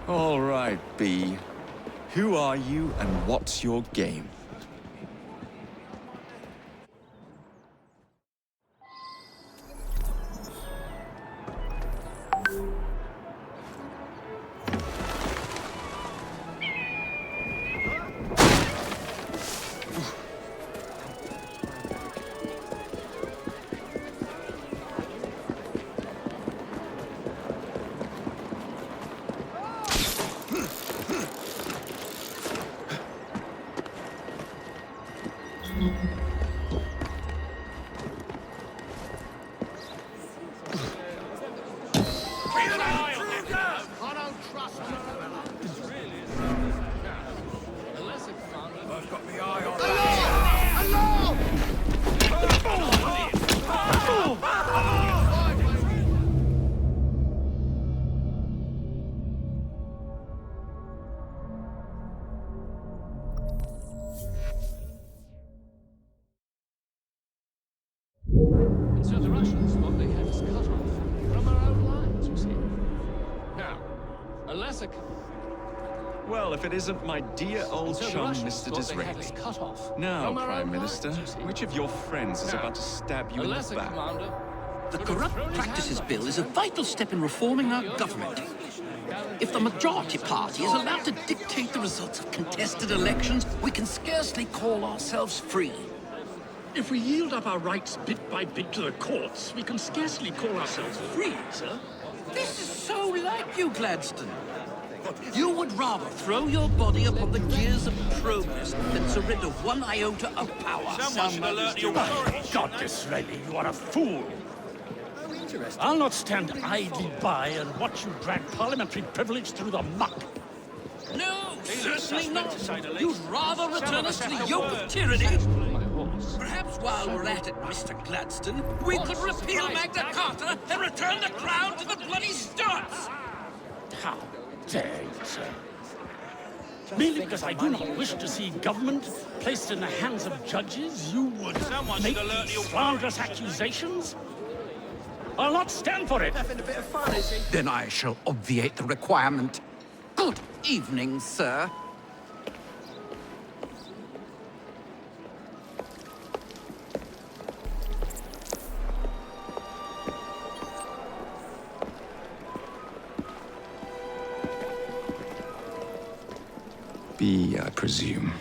All right, B. Who are you and what's your game? So the Russians, what they had is cut off from our own lines, you see. Now, unless a... Well, if it isn't my dear old So the chum, Russians, Mr. what they had is Disraeli. cut off Now, from our Prime own Minister, lines, you see. which of your friends is Now, about to stab you in unless the a back? commander... The could have Corrupt thrown his Practices hand Bill up is a and vital step in reforming our government. If the majority party is allowed to dictate the results of contested elections, we can scarcely call ourselves free. If we yield up our rights bit by bit to the courts, we can scarcely call ourselves free, sir. This is so like you, Gladstone. You would rather throw your body upon the gears of progress than surrender one iota of power. Someone should alert the authorities. God, Disraeli, you are a fool. I'll not stand idly by and watch you drag parliamentary privilege through the muck. No, certainly suspect, not. to say the least. You'd rather Some return of us us to the have to yoke work. of tyranny. My horse. Perhaps while we're at it, Mr. Gladstone, we could repeal Magna Carta and return the crown to the bloody Stuarts! How dare you, sir? Merely because I do not wish to see government placed in the hands of judges, you would Someone make should alert these the slanderous accusations? I'll not stand for it. Then I shall obviate the requirement. Good evening, sir. B, I presume.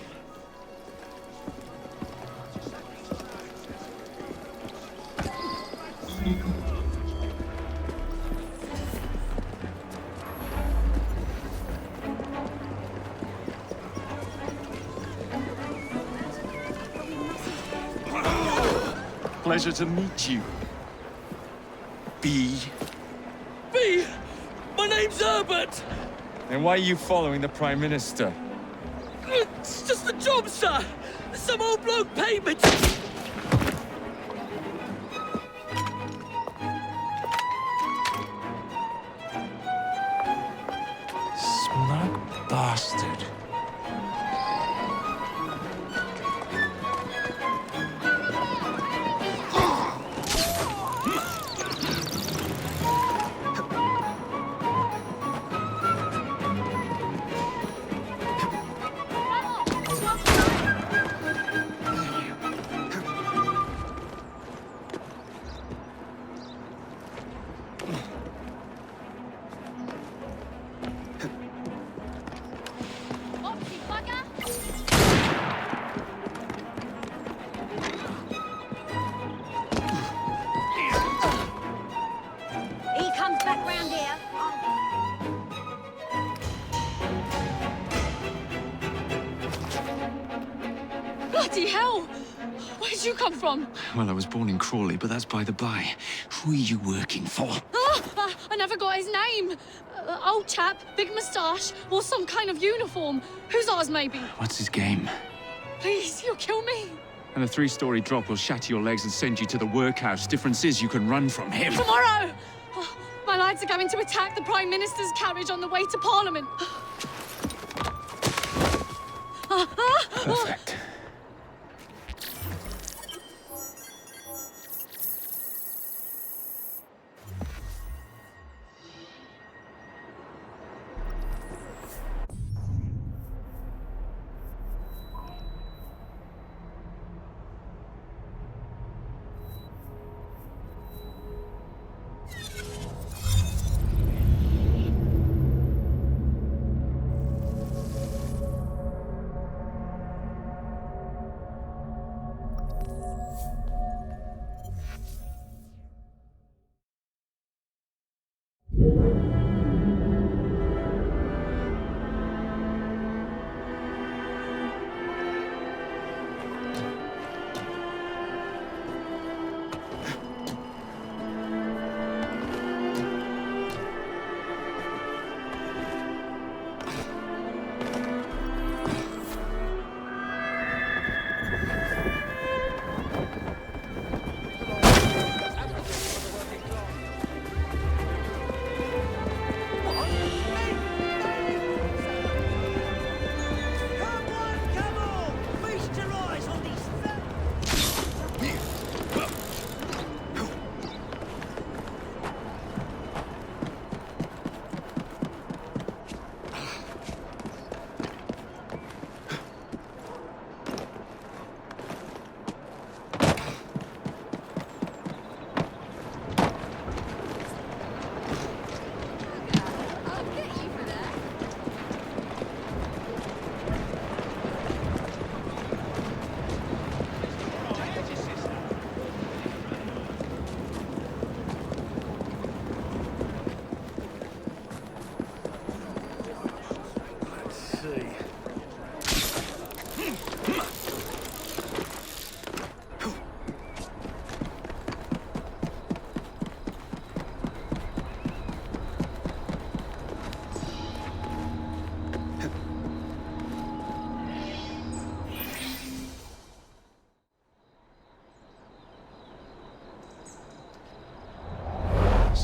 Pleasure to meet you. B. B! My name's Herbert! And why are you following the Prime Minister? It's just a job, sir! Some old bloke paid me to... Smug bastard. He comes back round here. Bloody hell! Where'd you come from? Well, I was born in Crawley, but that's by the by. Who are you working for? I never got his name. Old chap, big moustache, or some kind of uniform. Whose ours, maybe? What's his game? Please, you'll kill me. And a 3-story drop will shatter your legs and send you to the workhouse. Difference is you can run from him. Tomorrow! My lads are going to attack the Prime Minister's carriage on the way to Parliament. Perfect. So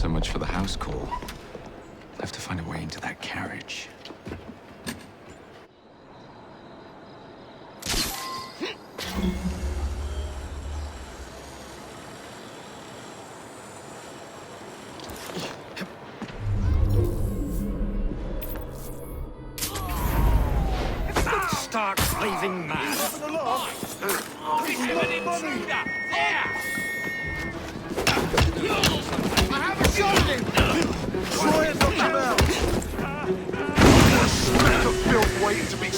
much for the house call. I have to find a way into that carriage. Start raving mad. Smack of filth waiting to be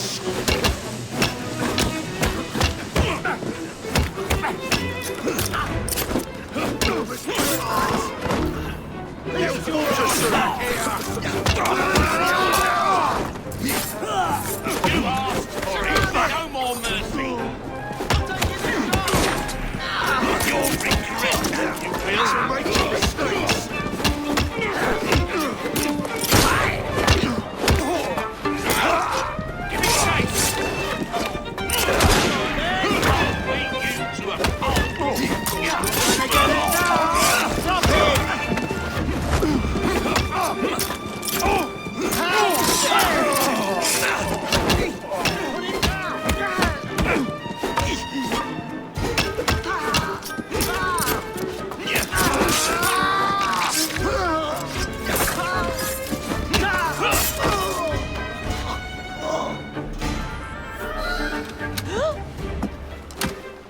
No more mercy. You'll regret that, you will. make your mistakes. Give me chase. I'll beat you to a pulp.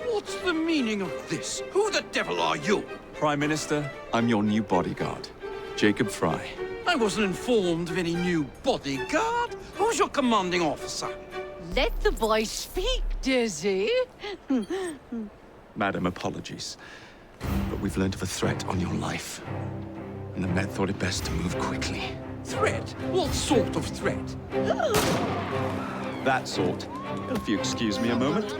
What's the meaning of this? Who the devil are you? Prime Minister, I'm your new bodyguard, Jacob Fry. I wasn't informed of any new bodyguard. Who's your commanding officer? Let the boy speak, Dizzy. Madam, apologies. But we've learned of a threat on your life. And the Met thought it best to move quickly. Threat? What sort of threat? That sort. If you excuse me a moment.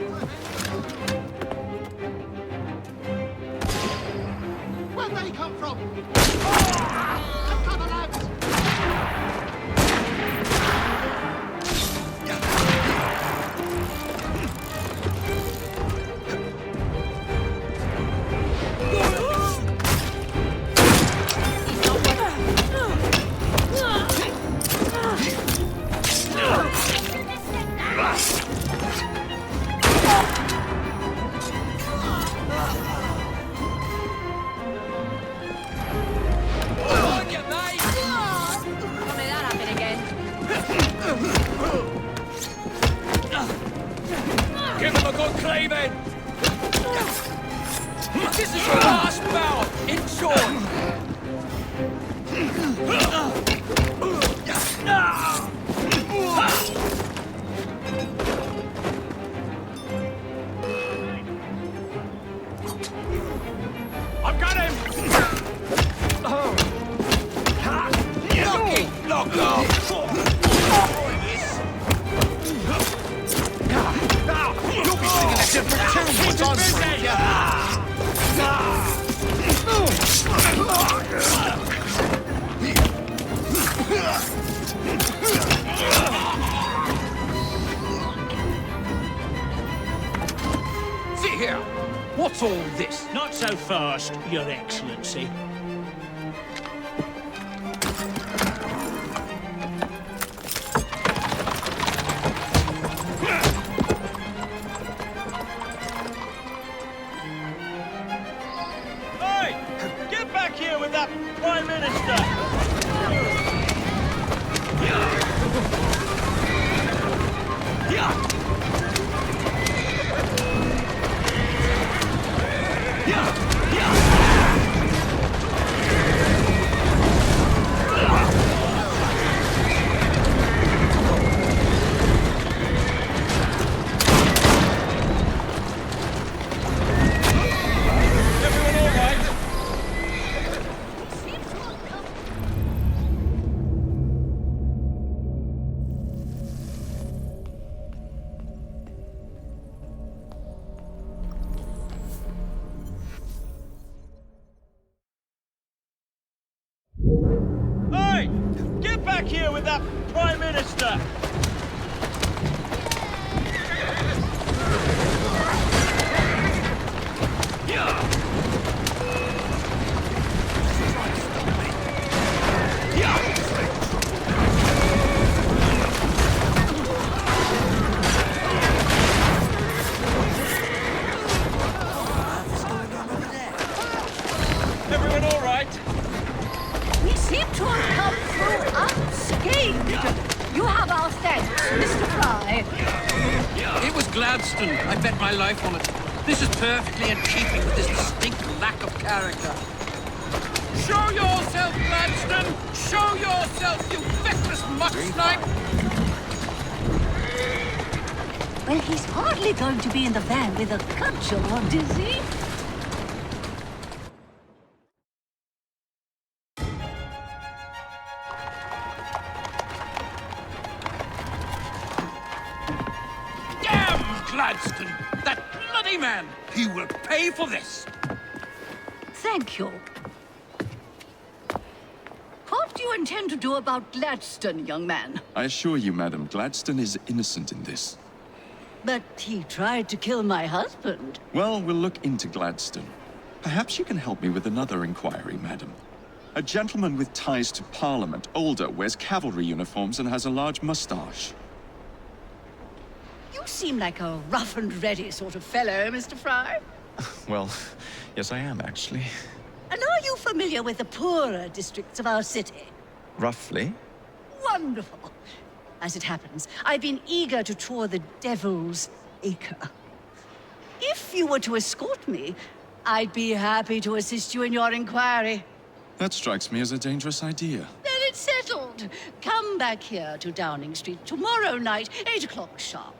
Where'd they come from? What's all this? Not so fast, Your Excellency. Hey! Get back here with that Prime Minister! Everyone all right? Hey! Get back here with that Prime Minister! Everyone all right? We seem to have come through unscathed. You have our thanks, Mr. Fry. It was Gladstone. I bet my life on it. This is perfectly in keeping with his distinct lack of character. Show yourself, Gladstone! Show yourself, you feckless muck snipe! Well, he's hardly going to be in the van with a cudgel, is he? Damn Gladstone! That bloody man! He will pay for this! Thank you. What do you intend to do about Gladstone, young man? I assure you, madam, Gladstone is innocent in this. But he tried to kill my husband. Well, we'll look into Gladstone. Perhaps you can help me with another inquiry, madam. A gentleman with ties to Parliament, older, wears cavalry uniforms and has a large mustache. You seem like a rough and ready sort of fellow, Mr. Fry. Well, yes I am, actually. And are you familiar with the poorer districts of our city? Roughly. Wonderful. As it happens, I've been eager to tour the Devil's Acre. If you were to escort me, I'd be happy to assist you in your inquiry. That strikes me as a dangerous idea. Then it's settled. Come back here to Downing Street tomorrow night, 8 o'clock sharp.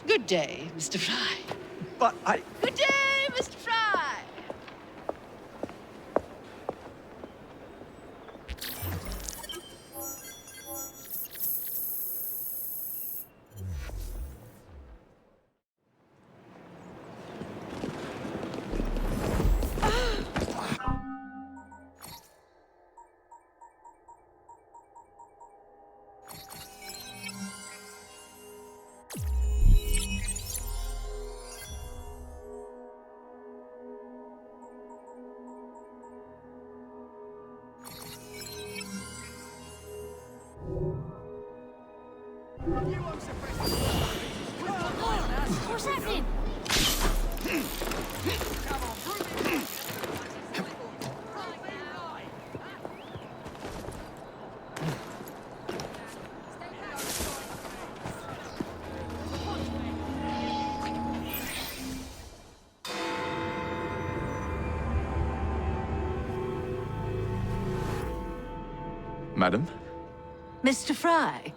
Good day, Mr. Fry. But I... Good day, Mr. Fry. What's happening? Madam, Mr. Fry.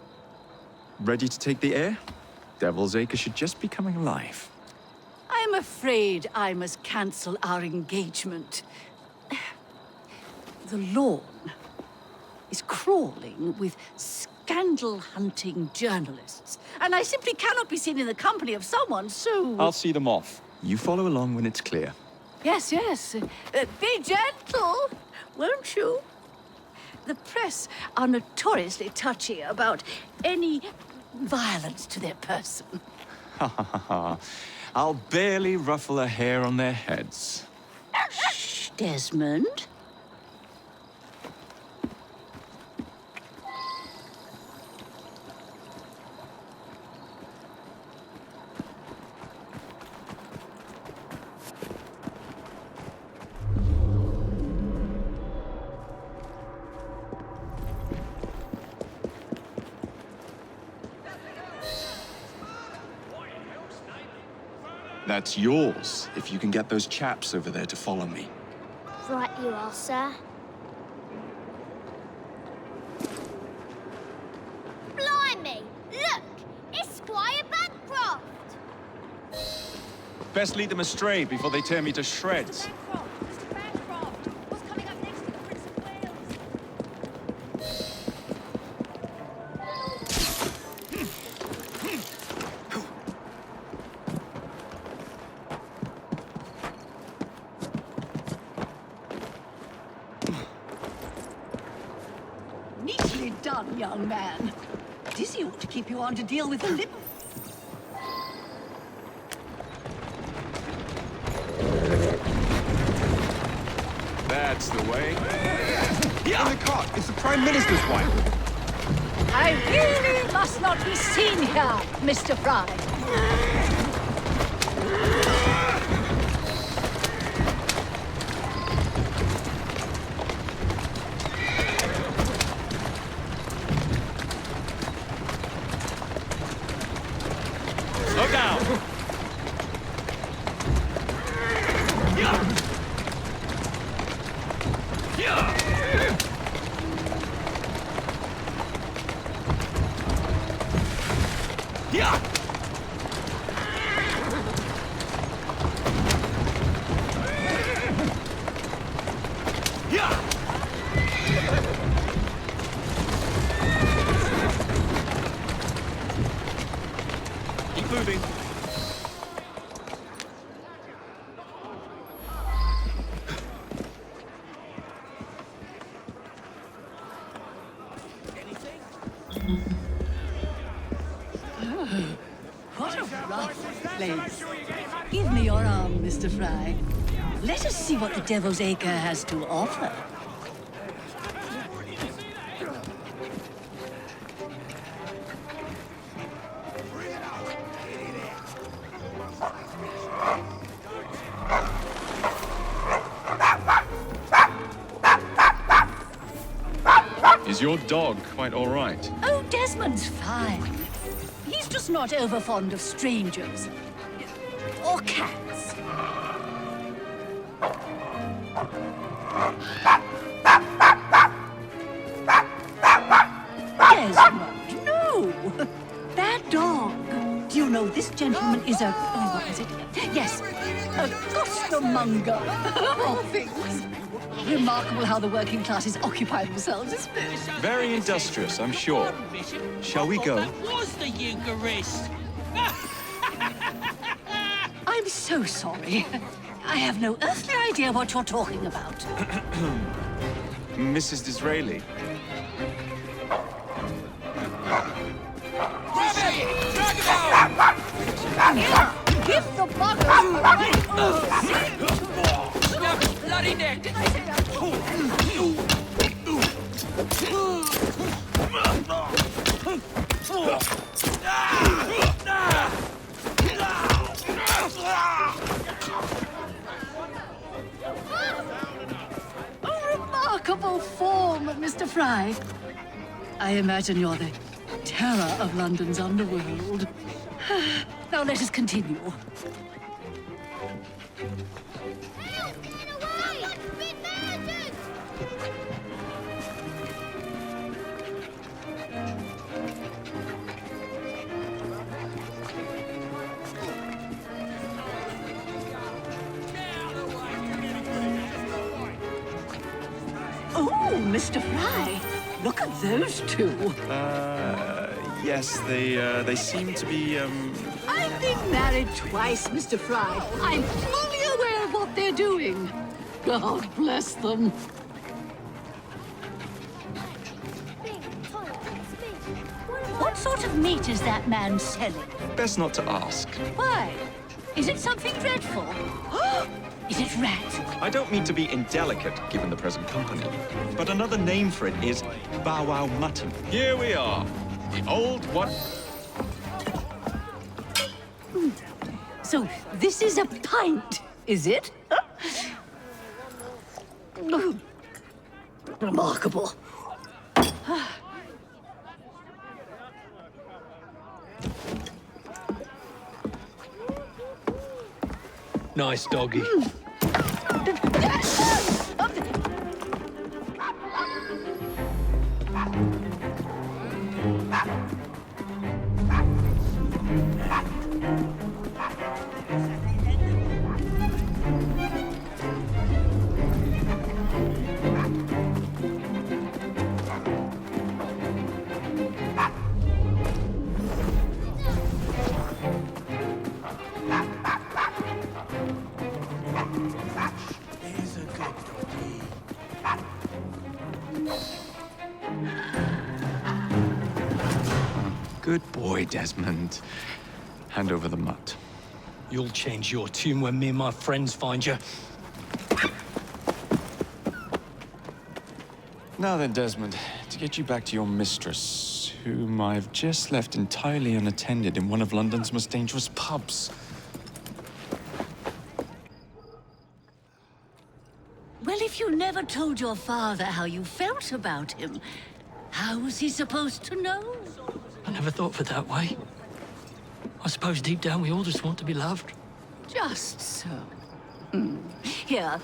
ready to take the air? Devil's Acre should just be coming alive. I'm afraid I must cancel our engagement. The lawn is crawling with scandal-hunting journalists, and I simply cannot be seen in the company of someone so... I'll see them off. You follow along when it's clear. Yes, yes. Be gentle, won't you? The press are notoriously touchy about any violence to their person. Ha ha ha ha. I'll barely ruffle a hair on their heads. Shh, Desmond. That's yours, if you can get those chaps over there to follow me. Right you are, sir. Blimey! Look! It's Squire Bancroft! Best lead them astray before they tear me to shreds. Mr. Bancroft! What's coming up next to the Prince of Wales? Neatly done, young man. Dizzy ought to keep you on to deal with the lip. That's the way. In the cart, it's the Prime Minister's wife. I really must not be seen here, Mr. Fry. Slow down. Keep moving. What a rough place. Give me your arm, Mr. Fry. Let us see what the Devil's Acre has to offer. Is your dog quite all right? Oh, Desmond's fine. He's just not over fond of strangers. Or cats. Desmond, no! That dog. Do you know this gentleman is a... Oh, what is it? Yes, a costermonger, of all things. Remarkable how the working classes occupy themselves, isn't it? Very industrious, I'm sure. Shall we go? That was the Eucharist. I'm so sorry. I have no earthly idea what you're talking about. Mrs. Disraeli. Grab him! Drag him out! Give the bugger the right Snap his bloody neck! A remarkable form, Mr. Fry. I imagine you're the terror of London's underworld. Now let us continue. Help! Get away! Big mountains! Oh, Mr. Fry, look at those two. Yes, they seem to be, I've been married twice, Mr. Fry. I'm fully aware of what they're doing. God bless them. Big, tall, big. What sort of meat is that man selling? best not to ask. Why? Is it something dreadful? Is it rat? I don't mean to be indelicate, given the present company, but another name for it is Bow Wow Mutton. Here we are, the old one. So this is a pint, is it? Remarkable. Nice doggy. Good boy, Desmond. Hand over the mutt. You'll change your tune when me and my friends find you. Now then, Desmond, to get you back to your mistress, whom I've just left entirely unattended in one of London's most dangerous pubs. Well, if you never told your father how you felt about him, how was he supposed to know? I never thought of it that way. I suppose deep down we all just want to be loved. Just so. Here,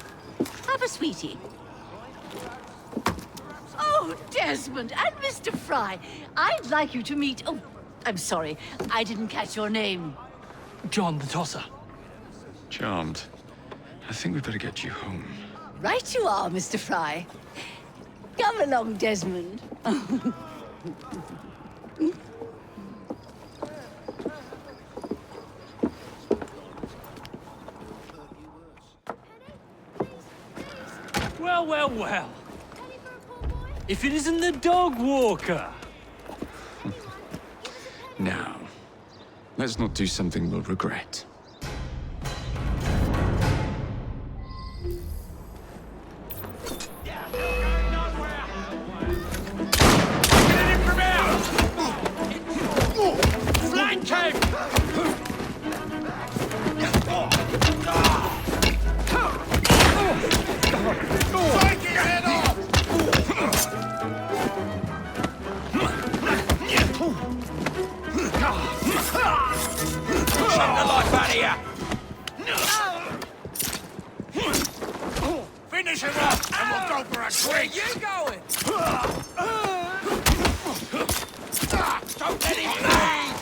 have a sweetie. Oh, Desmond and Mr. Fry, I'd like you to meet... Oh, I'm sorry, I didn't catch your name. John the Tosser. Charmed. I think we better get you home. Right you are, Mr. Fry. Come along, Desmond. Well, well, well. If it isn't the dog walker. Now, let's not do something we'll regret. Finish him off, and we'll go for a drink. Where you going? Don't let him leave!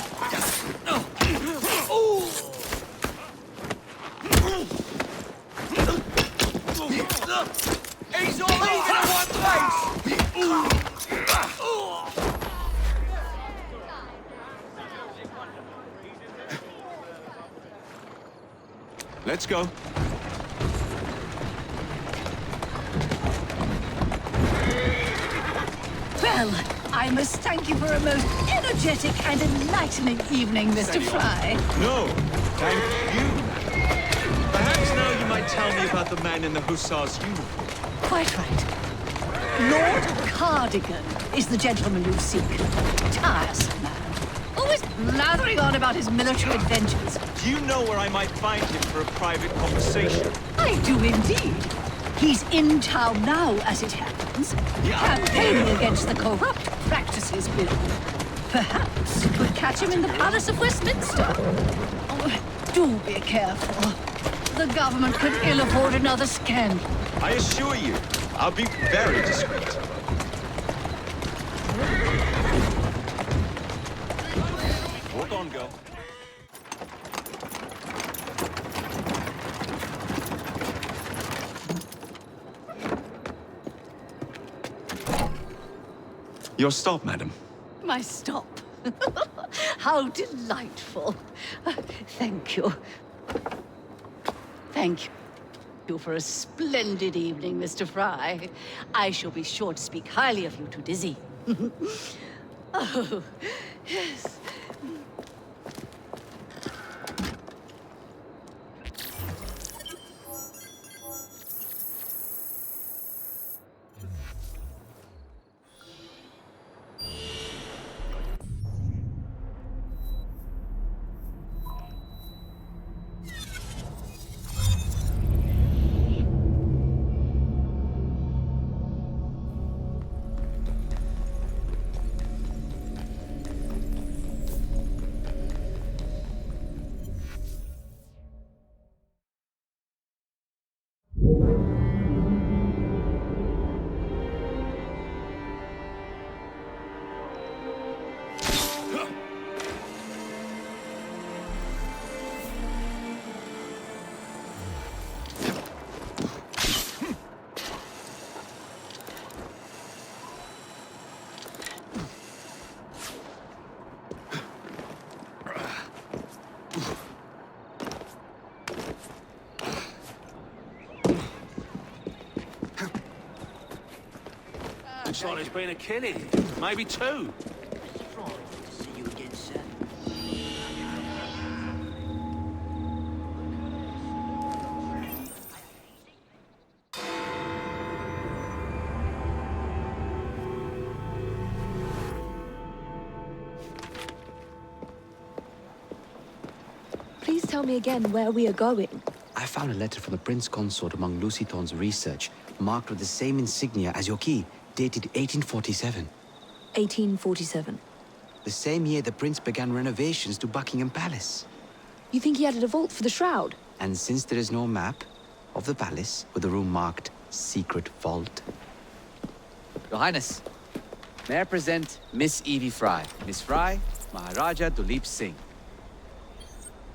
He's all in one place! Let's go. Well, I must thank you for a most energetic and enlightening evening, Mr. Fry. No, thank you. Perhaps now you might tell me about the man in the hussar's uniform. Quite right. Lord Cardigan is the gentleman you seek. Tiresome man. Always blathering on about his military adventures. Do you know where I might find him for a private conversation? I do indeed. He's in town now, as it happens, campaigning against the Corrupt Practices Bill. Perhaps you could catch him in the Palace of Westminster. Oh, do be careful. The government could ill afford another scandal. I assure you, I'll be very discreet. Walk on, girl. Your stop, madam. My stop. How delightful. Thank you. Thank you for a splendid evening, Mr. Fry. I shall be sure to speak highly of you to Dizzy. Oh, yes. Looks like there's been a killing. Maybe two. See you again, sir. Please tell me again where we are going. I found a letter from the Prince Consort among Lucy Thorne's research, marked with the same insignia as your key, dated 1847. 1847. The same year the Prince began renovations to Buckingham Palace. You think he added a vault for the shroud? And since there is no map of the palace with the room marked Secret Vault... Your Highness, may I present Miss Evie Fry. Miss Fry, Maharaja Duleep Singh.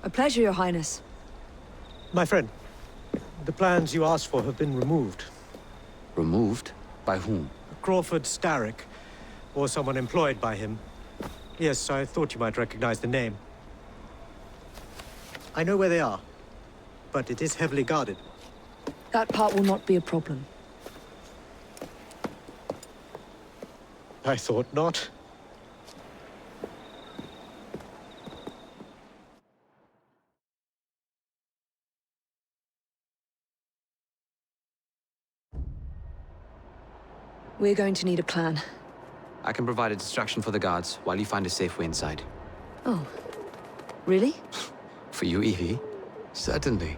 A pleasure, Your Highness. My friend, the plans you asked for have been removed. Removed? By whom? Crawford Starrick, or someone employed by him. Yes, I thought you might recognize the name. I know where they are, but it is heavily guarded. That part will not be a problem. I thought not. We're going to need a plan. I can provide a distraction for the guards while you find a safe way inside. Oh. Really? For you, Evie? Certainly.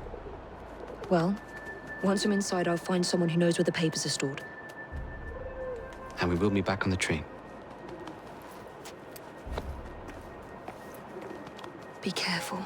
Well, once I'm inside, I'll find someone who knows where the papers are stored. And we will be back on the train. Be careful.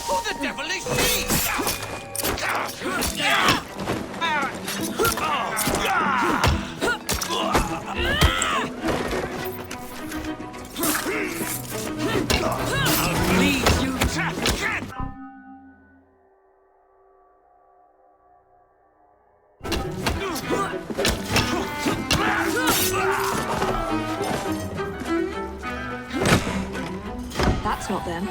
Who the devil is she? I'll bleed you to... That's not them.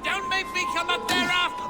Don't make me come up there after...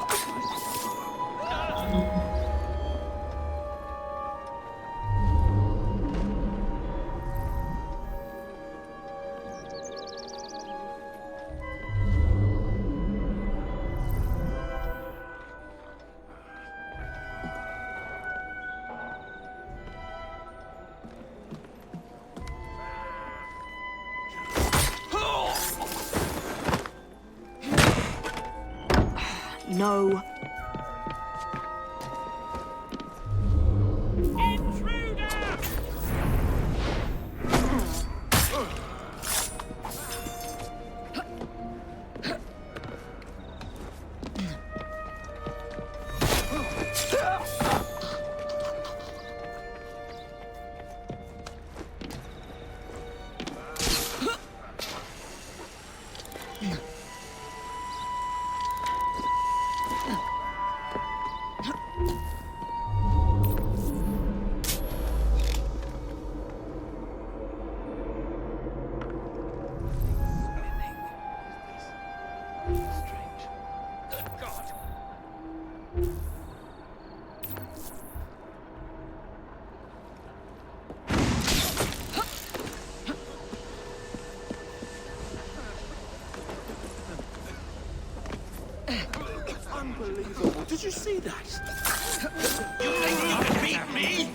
No. Intruder! Did you see that? You think you can beat me?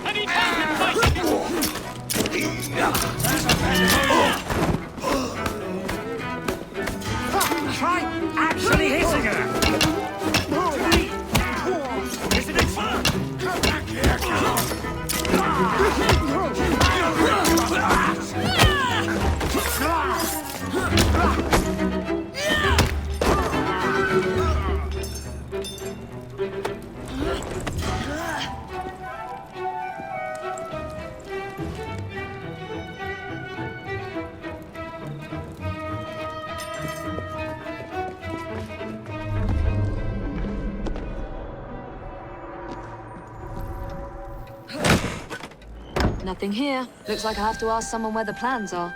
And he can't fight! Try actually hitting her! Isn't it fun? Come back here, Nothing here. Looks like I have to ask someone where the plans are.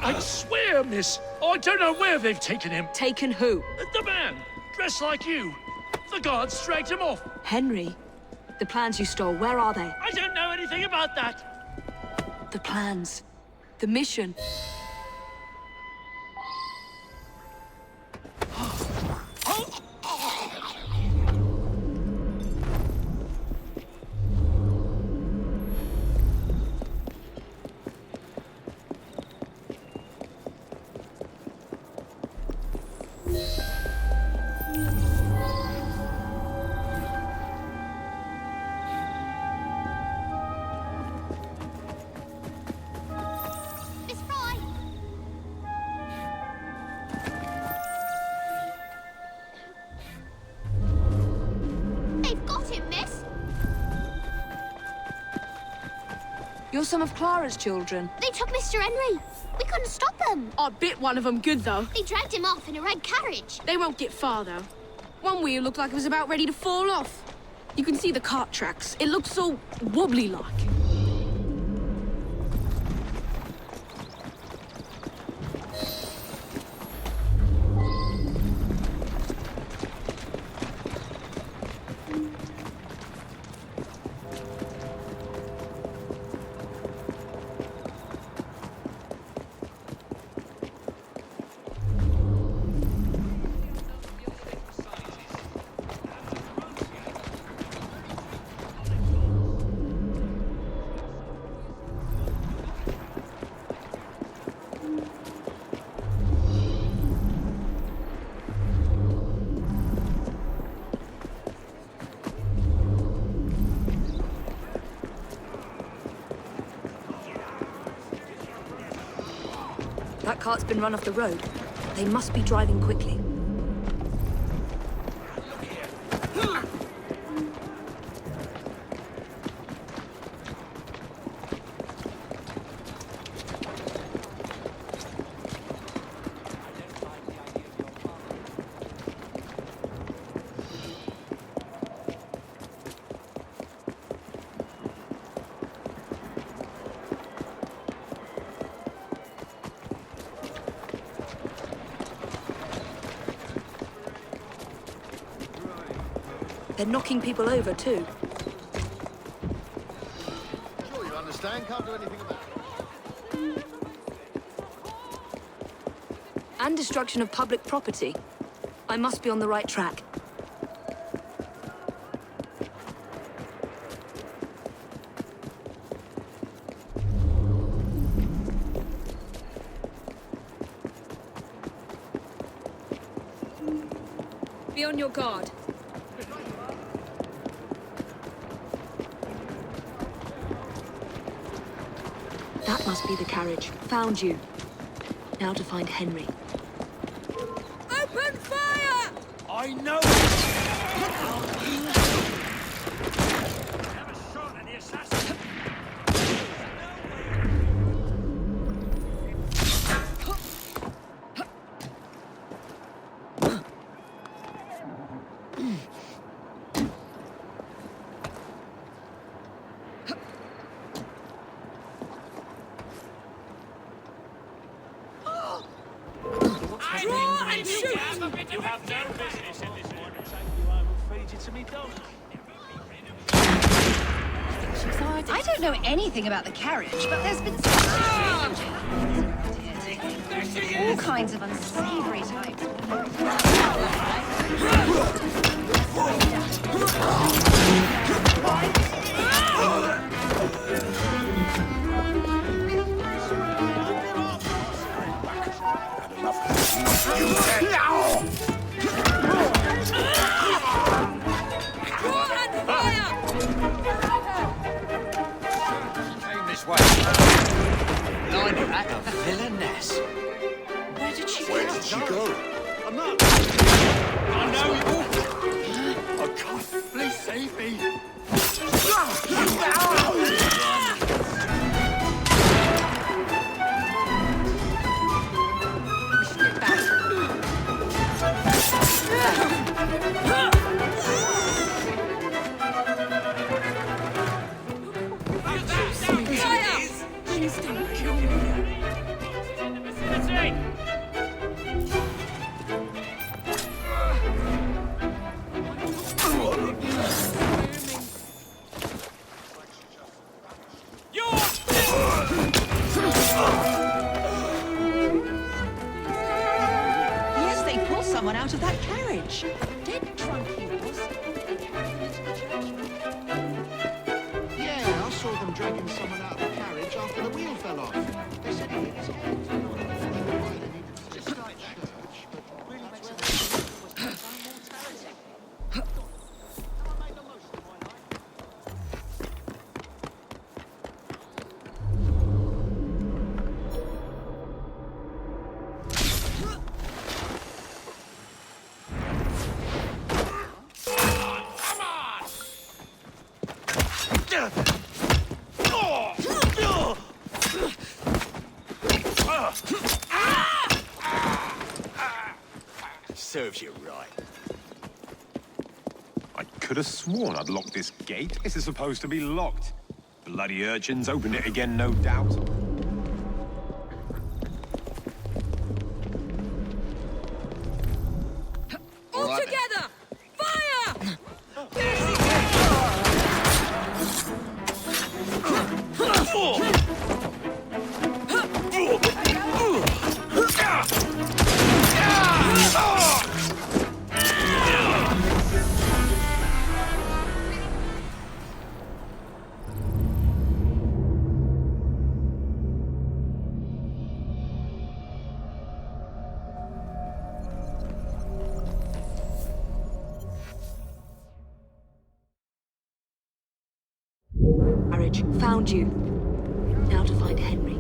I swear, miss, I don't know where they've taken him. Taken who? The man, dressed like you. The guards dragged him off. Henry. The plans you stole, where are they? I don't know anything about that. The plans. The mission. Miss Fry! They've got him, miss! You're some of Clara's children. They took Mr. Henry. We couldn't stop them. I bit one of them good, though. They dragged him off in a red carriage. They won't get far, though. One wheel looked like it was about ready to fall off. You can see the cart tracks. It looked so wobbly-like. That cart's been run off the road. They must be driving quickly. They're knocking people over, too. Sure you understand, can't do anything about it. And destruction of public property. I must be on the right track. Be on your guard. That must be the carriage. Found you. Now to find Henry. Open fire! I know. Have a shot at the assassin. You have no business in this morning. Thank you, I will feed you to me dog. I don't know anything about the carriage, but there's been some all kinds of unsavory types. Villainess. Where did she go? I'm not. I know you. Oh, God, please save me. Please don't kill me. Yes, they pulled someone out of that carriage. Dead drunk he was. Yeah, I saw them dragging someone out of the carriage after the wheel fell off. They said he hit his head. Why they needed to start church, but really that's where they was their own mortality. Now I made the most of my life. Serves you right. I could have sworn I'd locked this gate. This is supposed to be locked. Bloody urchins opened it again, no doubt. All together! Fire! Carriage, found you. Now to find Henry.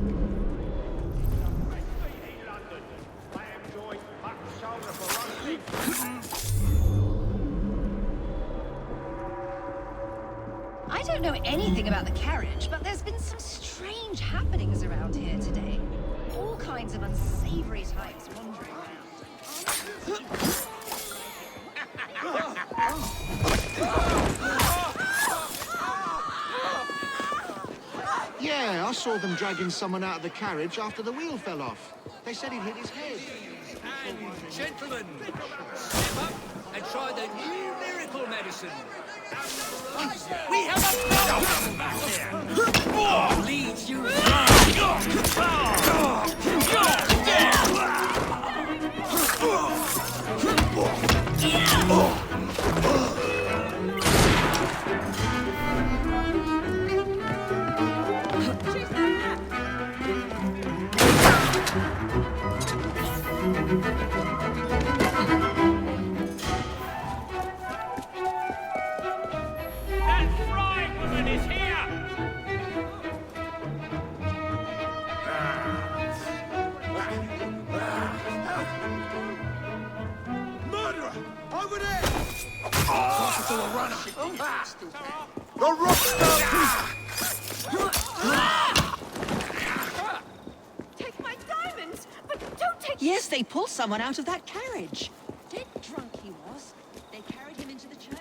I don't know anything about the carriage, but there's been some strange happenings around here today. All kinds of unsavory types wandering around. Yeah, I saw them dragging someone out of the carriage after the wheel fell off. They said he'd hit his head. And gentlemen, step up and try the new miracle medicine. We have a problem back there. Leads you Take my diamonds, but don't take... Yes, they pulled someone out of that carriage. Dead drunk he was. They carried him into the church.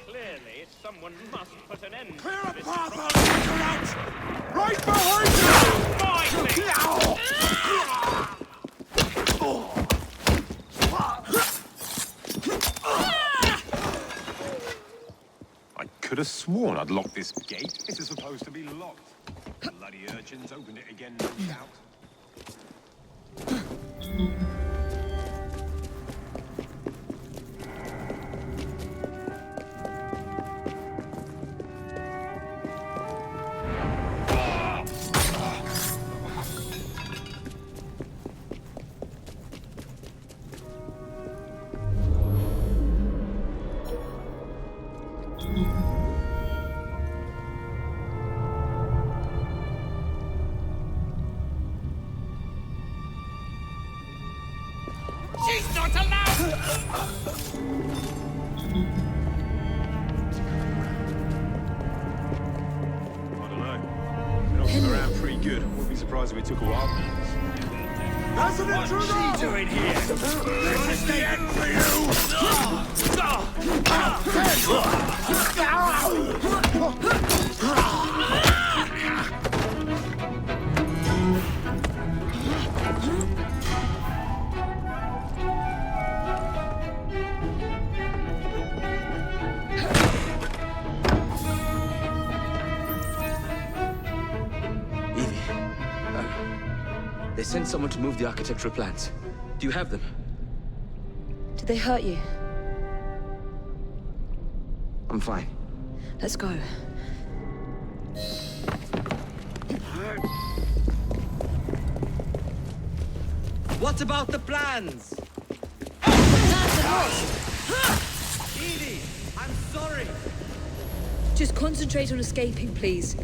Clearly, someone must put an end Clear to a this path, I'll take her out! Right behind you! I could have sworn I'd locked this gate. This is supposed to be locked. Bloody urchins opened it again, no doubt. She's not allowed! I don't know. They're knocking around pretty good. I wouldn't be surprised if it took a while. That's an intruder! What's she doing here? This is the end for They sent someone to move the architectural plans. Do you have them? Did they hurt you? I'm fine. Let's go. What about the plans? Plans are lost! Edie, I'm sorry. Just concentrate on escaping, please.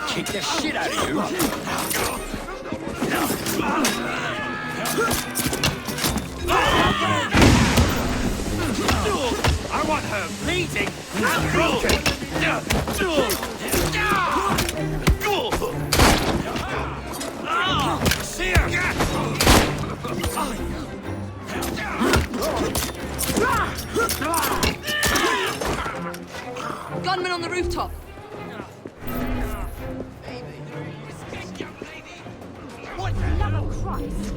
Kick the shit out of you! I want her bleeding and broken! See her! Gunman on the rooftop! What the love of Christ?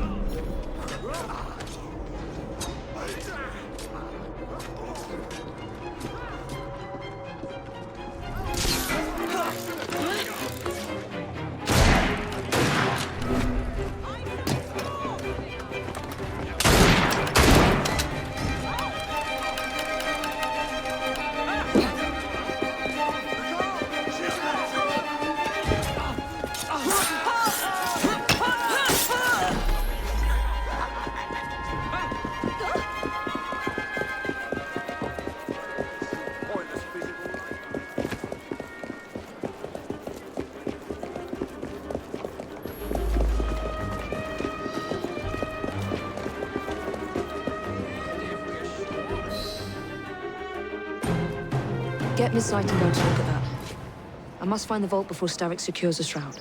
Get Miss Sight and go to look at that. I must find the vault before Starrick secures the shroud.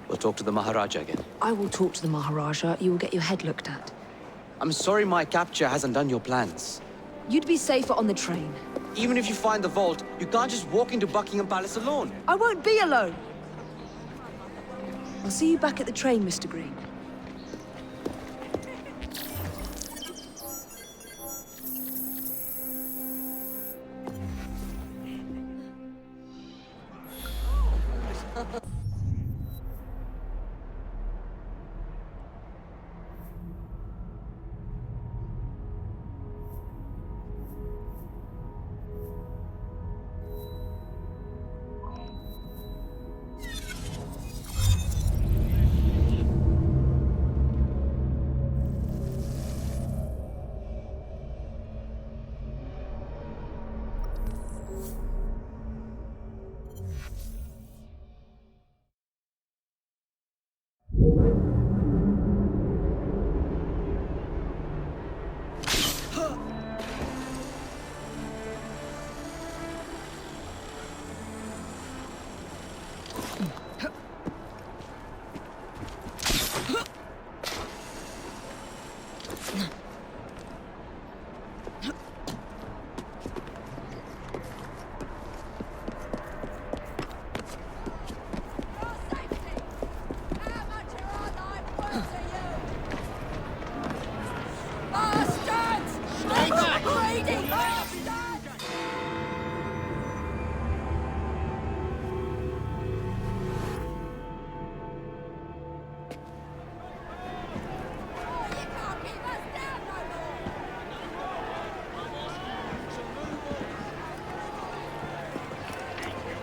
We'll talk to the Maharaja again. I will talk to the Maharaja. You will get your head looked at. I'm sorry my capture hasn't done your plans. You'd be safer on the train. Even if you find the vault, you can't just walk into Buckingham Palace alone. I won't be alone. I'll see you back at the train, Mr. Green.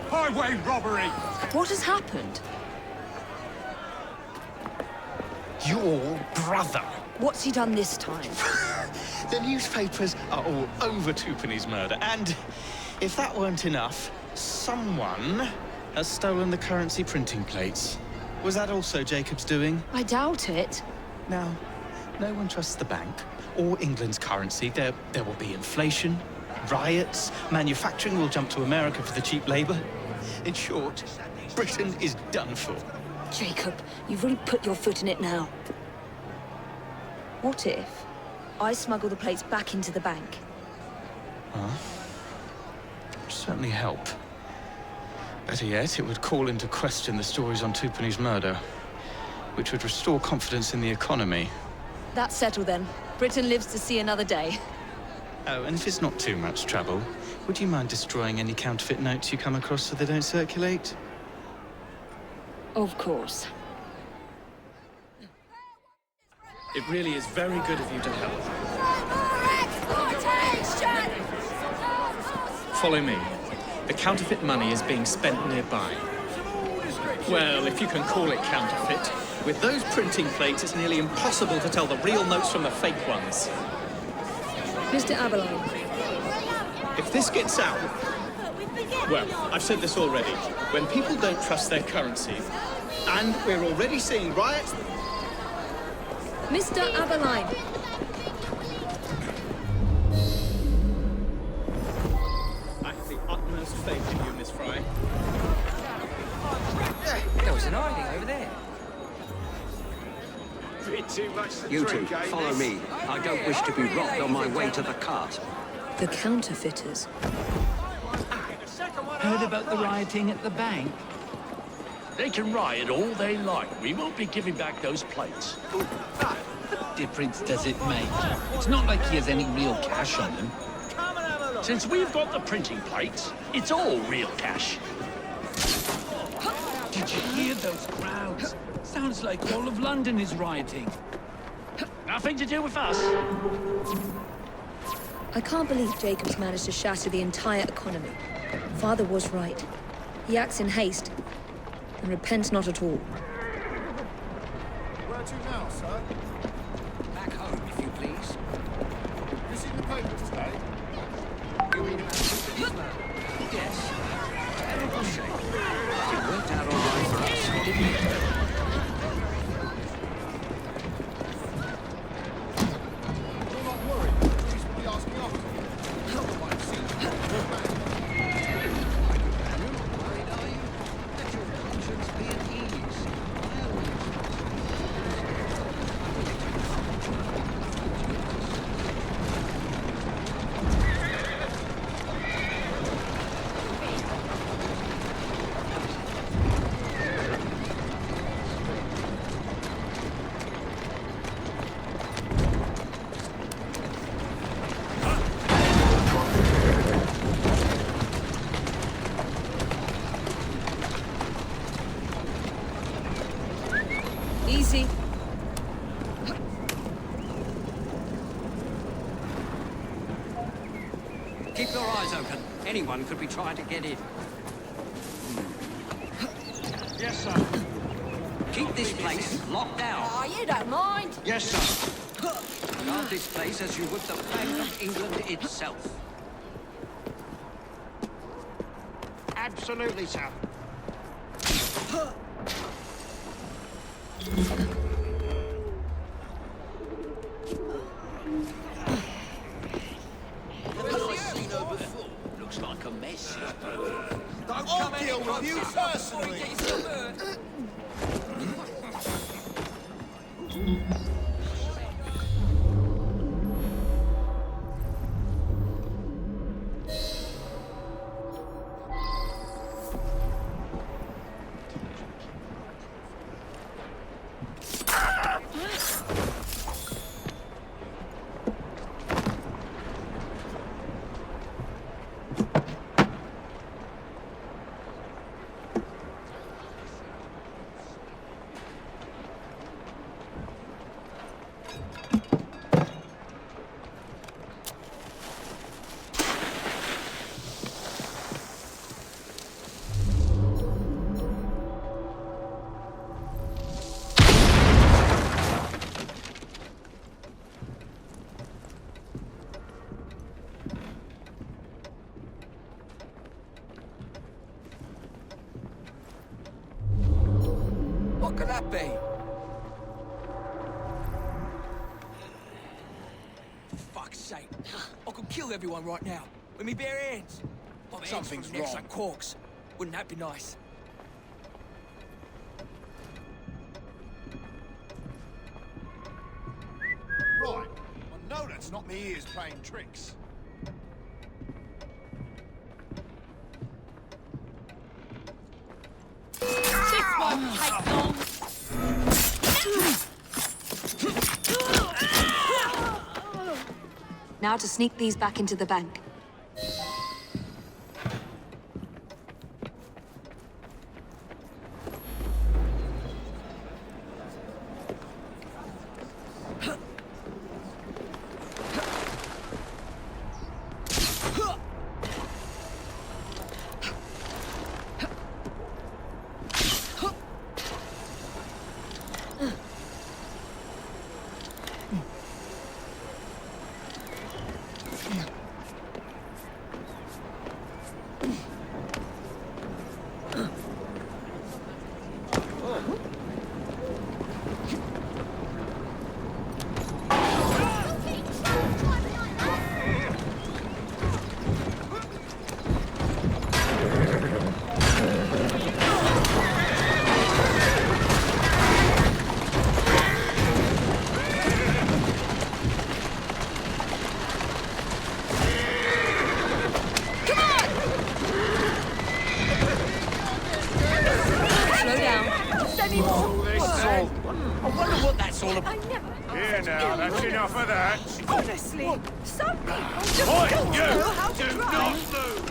Highway robbery! What has happened? Your brother. What's he done this time? The newspapers are all over Twopenny's murder, and if that weren't enough, someone has stolen the currency printing plates. Was that also Jacob's doing? I doubt it. Now, no one trusts the bank or England's currency. There will be inflation, riots, manufacturing will jump to America for the cheap labor. In short, Britain is done for. Jacob, you've really put your foot in it now. What if I smuggle the plates back into the bank? Huh? Would certainly help. Better yet, it would call into question the stories on Twopenny's murder, which would restore confidence in the economy. That's settled then. Britain lives to see another day. Oh, and if it's not too much trouble, would you mind destroying any counterfeit notes you come across so they don't circulate? Of course. It really is very good of you to help. Follow me. The counterfeit money is being spent nearby. Well, if you can call it counterfeit. With those printing plates, it's nearly impossible to tell the real notes from the fake ones. Mr. Aberline. If this gets out... Well, I've said this already. When people don't trust their currency, and we're already seeing riots... Mr. Aberline. I have the utmost faith in you, Miss Fry. There was an hiding over there. Bit too much to You two, drink, eh, follow miss? me. I don't wish to be robbed on my way to the cart. The counterfeiters. Heard about the rioting at the bank? They can riot all they like. We won't be giving back those plates. What difference does it make? It's not like he has any real cash on him. Since we've got the printing plates, it's all real cash. Did you hear those crowds? Sounds like all of London is rioting. Nothing to do with us. I can't believe Jacob's managed to shatter the entire economy. Father was right. He acts in haste and repents not at all. Where to now, sir? Back home, if you please. You seen the papers today? You read about Twopenny's murder? Yes. Terrible shame. It worked out all right for us, didn't it? You're not worried. Police will be asking after you. I might see you. Worried, are you? Let your conscience be at ease. Keep your eyes open. Anyone could be trying to get in. Yes, sir. Keep this place locked down. Oh, you don't mind. Yes, sir. Guard this place as you would the Bank of England itself. Absolutely, sir. Looks like a mess. I'll deal with you personally. What could that be? For fuck's sake. I could kill everyone right now. With me bare hands. Something's Necks wrong. like corks. Wouldn't that be nice? Right. I know that's not me ears playing tricks. This won't take long. Now to sneak these back into the bank. I wonder what that's all about. Here now, that's enough of that. Honestly, some people just Oi, don't you! know how to Do drive. not move!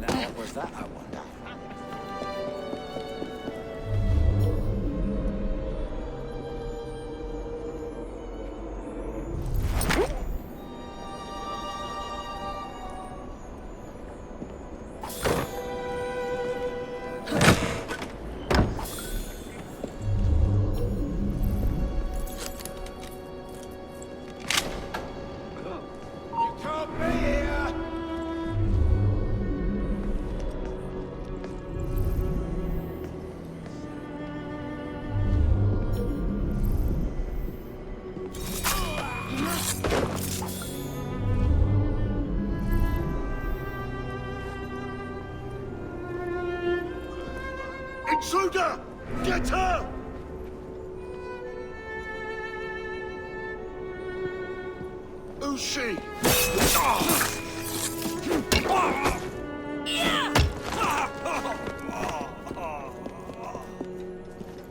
Now, what was that, I wonder? You can't be here! Intruder! Get her! Who's she?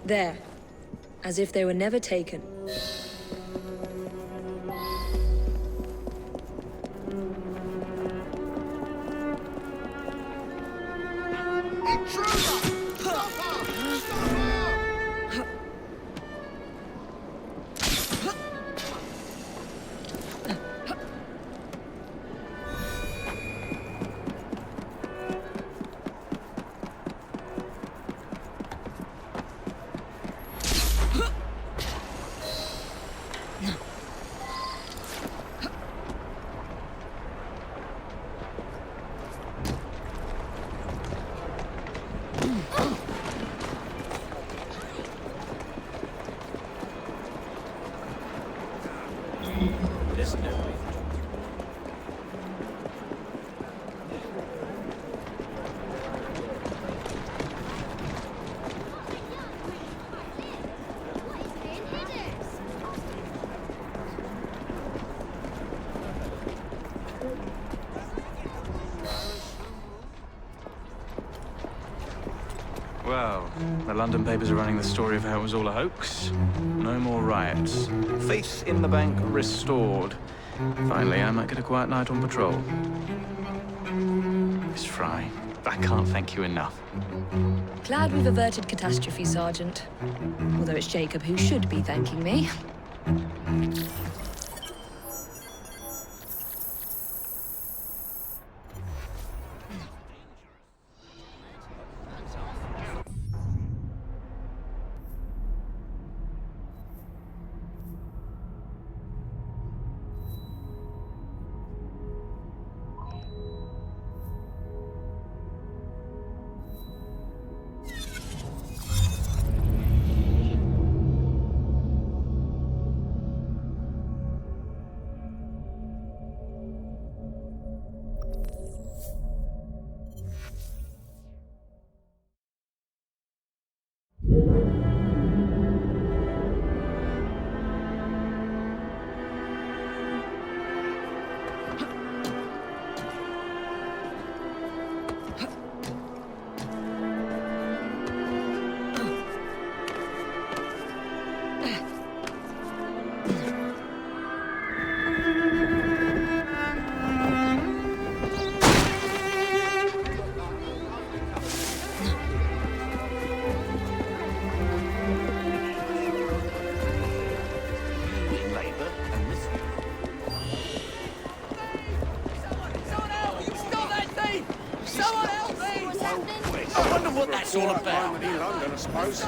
There. As if they were never taken. Well, the London papers are running the story of how it was all a hoax. No more riots. Faith in the bank restored. Finally, I might get a quiet night on patrol. Miss Fry, I can't thank you enough. Glad we've averted catastrophe, Sergeant. Although it's Jacob who should be thanking me. What that's all about. In London, I suppose.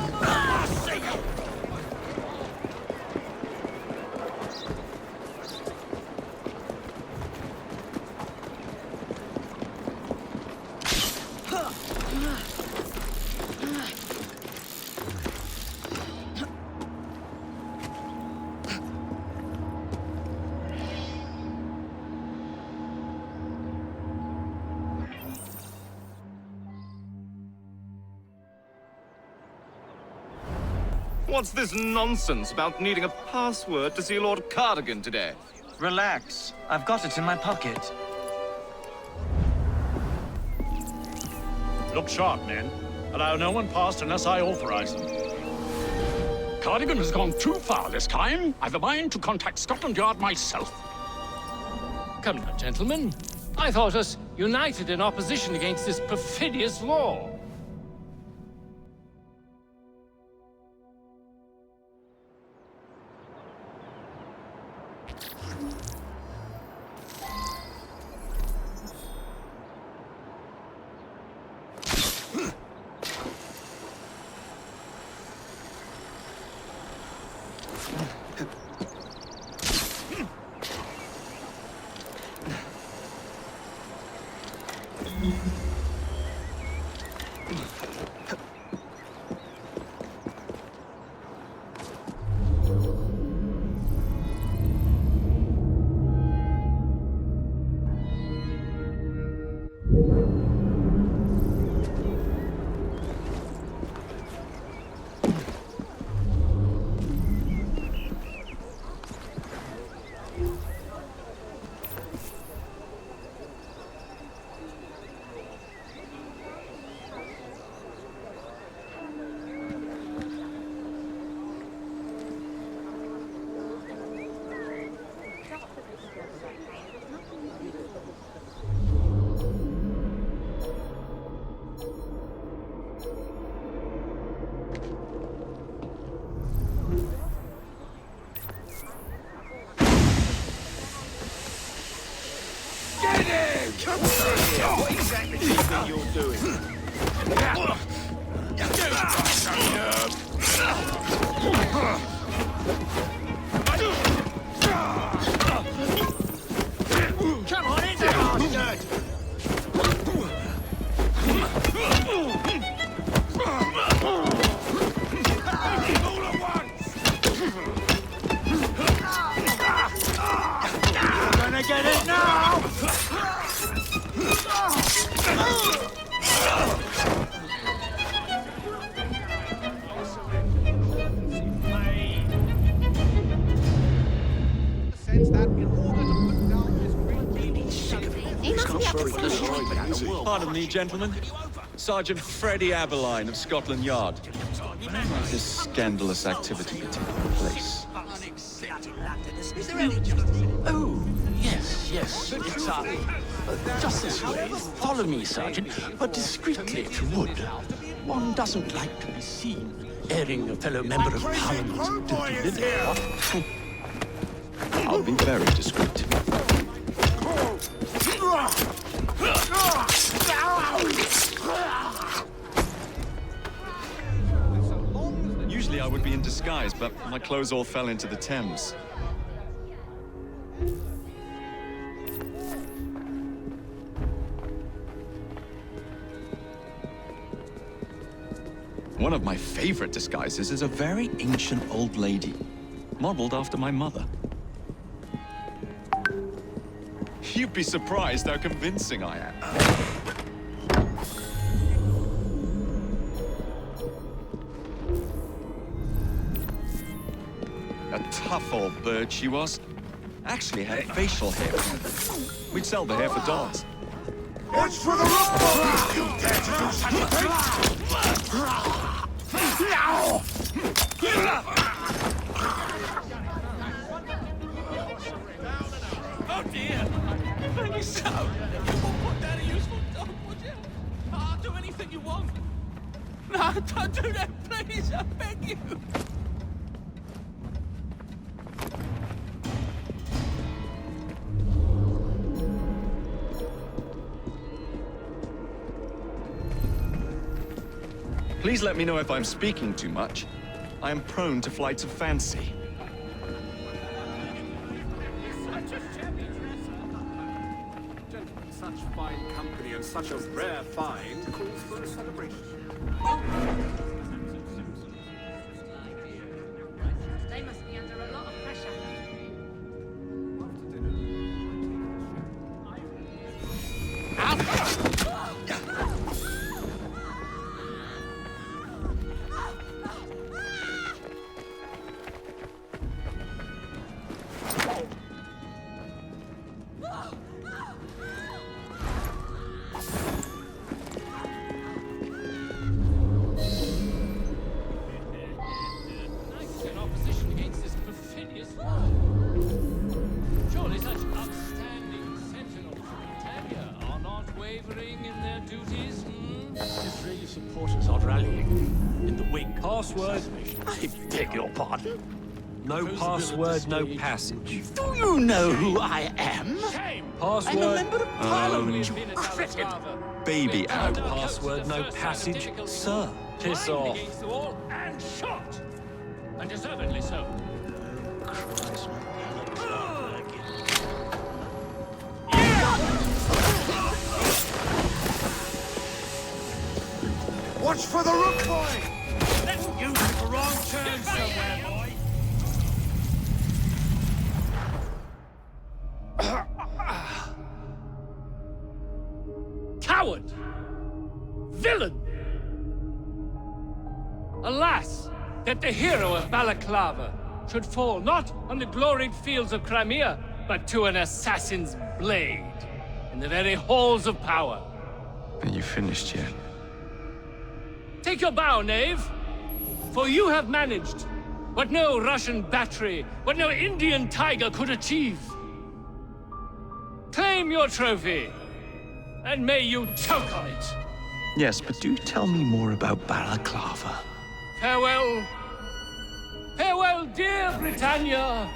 What's this nonsense about needing a password to see Lord Cardigan today? Relax. I've got it in my pocket. Look sharp, men. Allow no one past unless I authorize them. Cardigan has gone too far this time. I've a mind to contact Scotland Yard myself. Come now, gentlemen. I thought us united in opposition against this perfidious law. What exactly do you think you're doing? Come on, in there, bastard! All at once! You're gonna get it now! Pardon me, gentlemen. Sergeant Freddie Aberline of Scotland Yard. When has this scandalous activity been taking place? Is there any justice? Oh, yes. It's, just this way. Follow me, Sergeant, but discreetly if you would. One doesn't like to be seen airing a fellow member of Parliament's dirty linen. I'll be very discreet. Usually I would be in disguise, but my clothes all fell into the Thames. One of my favorite disguises is a very ancient old lady, modeled after my mother. You'd be surprised how convincing I am. A tough old bird she was. Actually had facial hair. We'd sell the hair for dollars. Watch for the rock! You dare to do such a thing? Now! Oh dear! Maybe so. You won't put down a useful dog, would you? I'll do anything you want. No, don't do that, please. I beg you. Please let me know if I'm speaking too much. I am prone to flights of fancy. Gentlemen, such fine company and such a rare find calls for a celebration. They must be under a lot of pressure. In opposition against this perfidious war. Surely such outstanding sentinels from Britannia are not wavering in their duties, Israeli supporters are rallying in the wake. Password. I beg your pardon? No password, no passage. Do you know who I am? Password. I'm a member of Parliament, you critic. Baby No out. password, no passage. Sir, piss off. against the wall and shot! And deservedly so. Watch for the rook, boy! You took a wrong turn somewhere, boy. Coward! Villain! Alas, that the hero of Balaclava should fall not on the gloried fields of Crimea, but to an assassin's blade in the very halls of power. Are you finished yet? Take your bow, knave, for you have managed what no Russian battery, what no Indian tiger could achieve. Claim your trophy, and may you choke on it. Yes, but do tell me more about Balaclava. Farewell. Farewell, dear Britannia.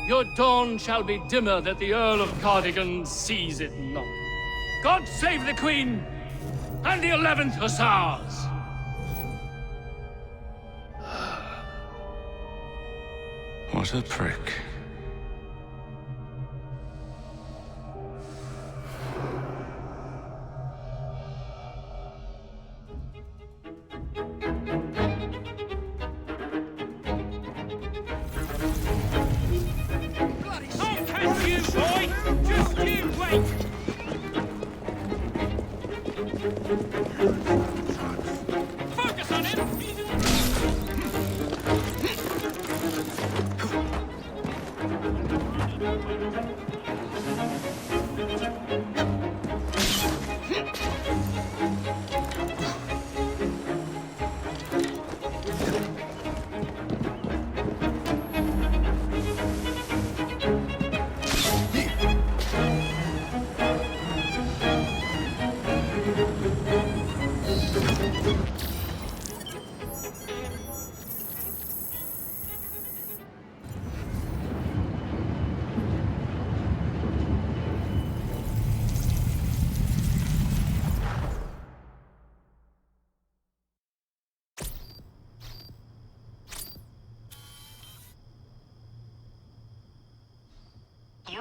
Your dawn shall be dimmer that the Earl of Cardigan sees it not. God save the Queen and the 11th Hussars. What a prick. I'll catch you, boy! Just you wait! Focus on him! He's in the...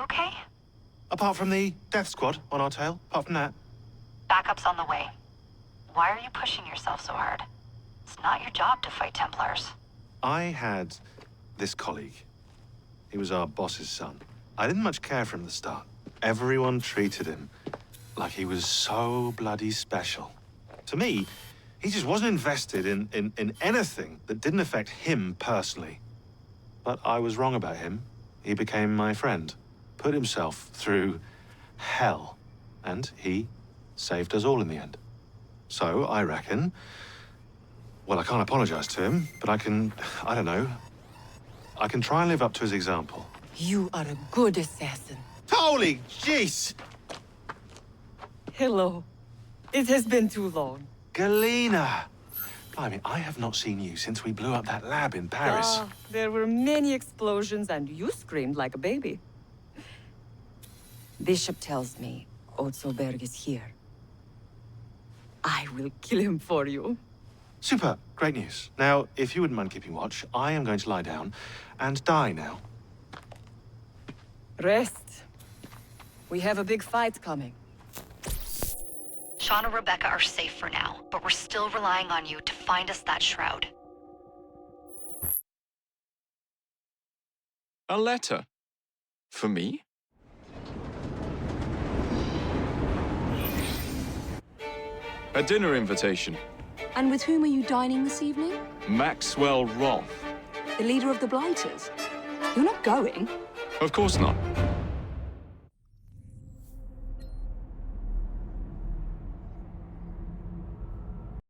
okay? Apart from the death squad on our tail, apart from that. Backup's on the way. Why are you pushing yourself so hard? It's not your job to fight Templars. I had this colleague. He was our boss's son. I didn't much care for him at the start. Everyone treated him like he was so bloody special. To me, he just wasn't invested in anything that didn't affect him personally. But I was wrong about him. He became my friend, put himself through hell, and he saved us all in the end. So I reckon, well, I can't apologize to him, but I can try and live up to his example. You are a good assassin. Holy jeez! Hello. It has been too long. Galena! I mean, I have not seen you since we blew up that lab in Paris. There were many explosions and you screamed like a baby. Bishop tells me Otzelberg is here. I will kill him for you. Super, great news. Now, if you wouldn't mind keeping watch, I am going to lie down and die now. Rest. We have a big fight coming. Sean and Rebecca are safe for now, but we're still relying on you to find us that shroud. A letter? For me? A dinner invitation. And with whom are you dining this evening? Maxwell Roth. The leader of the Blighters? You're not going? Of course not.